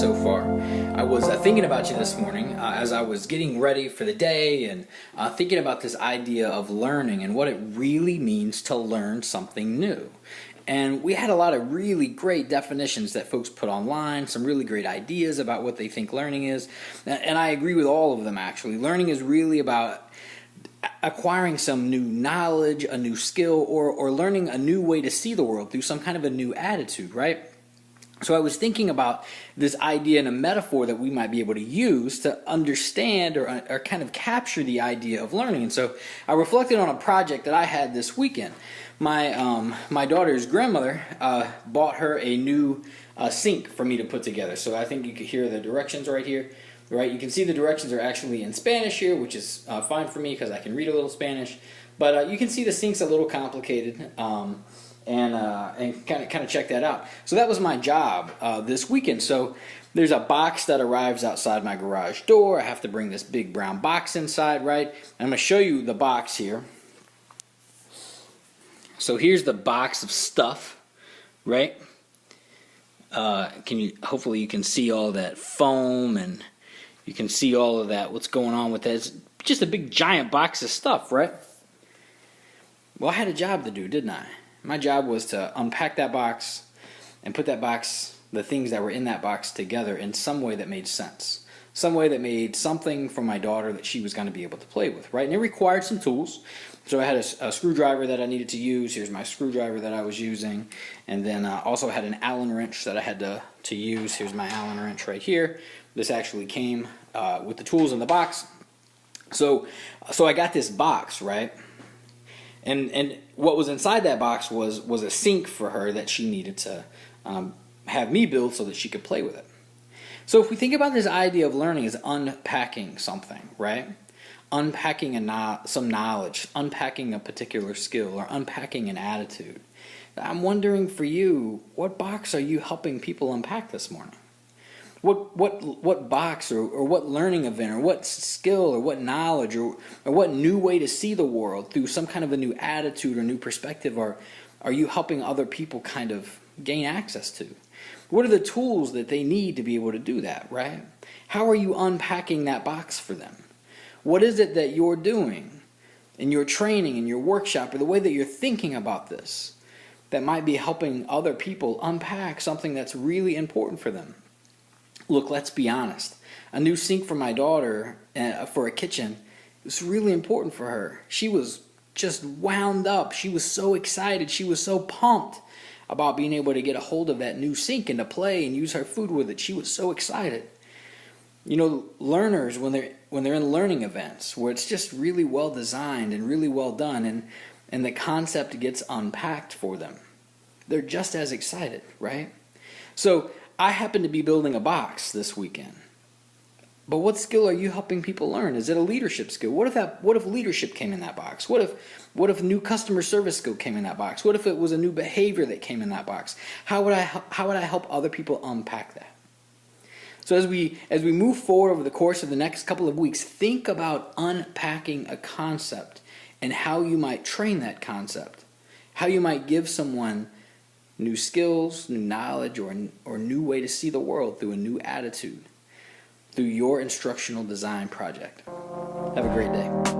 so far. I was thinking about you this morning as I was getting ready for the day and thinking about this idea of learning and what it really means to learn something new. And we had a lot of really great definitions that folks put online, some really great ideas about what they think learning is. And I agree with all of them, actually. Learning is really about acquiring some new knowledge, a new skill, or learning a new way to see the world through some kind of a new attitude, right? So I was thinking about this idea and a metaphor that we might be able to use to understand or kind of capture the idea of learning. And so I reflected on a project that I had this weekend. My daughter's grandmother bought her a new sink for me to put together. So I think you can hear the directions right here. Right, you can see the directions are actually in Spanish here, which is fine for me because I can read a little Spanish. But you can see the sink's a little complicated. And kind of check that out. So that was my job this weekend. So there's a box that arrives outside my garage door. I have to bring this big brown box inside, right? I'm going to show you the box here. So here's the box of stuff, right? Hopefully you can see all that foam and you can see all of that, what's going on with that. It's just a big giant box of stuff, right? Well, I had a job to do, didn't I? My job was to unpack that box and put that box, the things that were in that box together in some way that made sense. Some way that made something for my daughter that she was going to be able to play with, right? And it required some tools. So I had a screwdriver that I needed to use. Here's my screwdriver that I was using. And then also had an Allen wrench that I had to use. Here's my Allen wrench right here. This actually came with the tools in the box. So I got this box, right? And what was inside that box was a sink for her that she needed to have me build so that she could play with it. So if we think about this idea of learning as unpacking something, right? Unpacking some knowledge, unpacking a particular skill, or unpacking an attitude. I'm wondering for you, what box are you helping people unpack this morning? What box or what learning event or what skill or what knowledge or what new way to see the world through some kind of a new attitude or new perspective are you helping other people kind of gain access to? What are the tools that they need to be able to do that, right? How are you unpacking that box for them? What is it that you're doing in your training, in your workshop, or the way that you're thinking about this that might be helping other people unpack something that's really important for them? Look, let's be honest. A new sink for my daughter for a kitchen was really important for her. She was just wound up. She was so excited. She was so pumped about being able to get a hold of that new sink and to play and use her food with it. She was so excited. You know, learners, when they're in learning events where it's just really well designed and really well done and the concept gets unpacked for them, they're just as excited, right? So I happen to be building a box this weekend. But what skill are you helping people learn? Is it a leadership skill? What if leadership came in that box? What if new customer service skill came in that box? What if it was a new behavior that came in that box? How would I help other people unpack that? So as we move forward over the course of the next couple of weeks, think about unpacking a concept and how you might train that concept. How you might give someone new skills, new knowledge, or new way to see the world through a new attitude, through your instructional design project. Have a great day.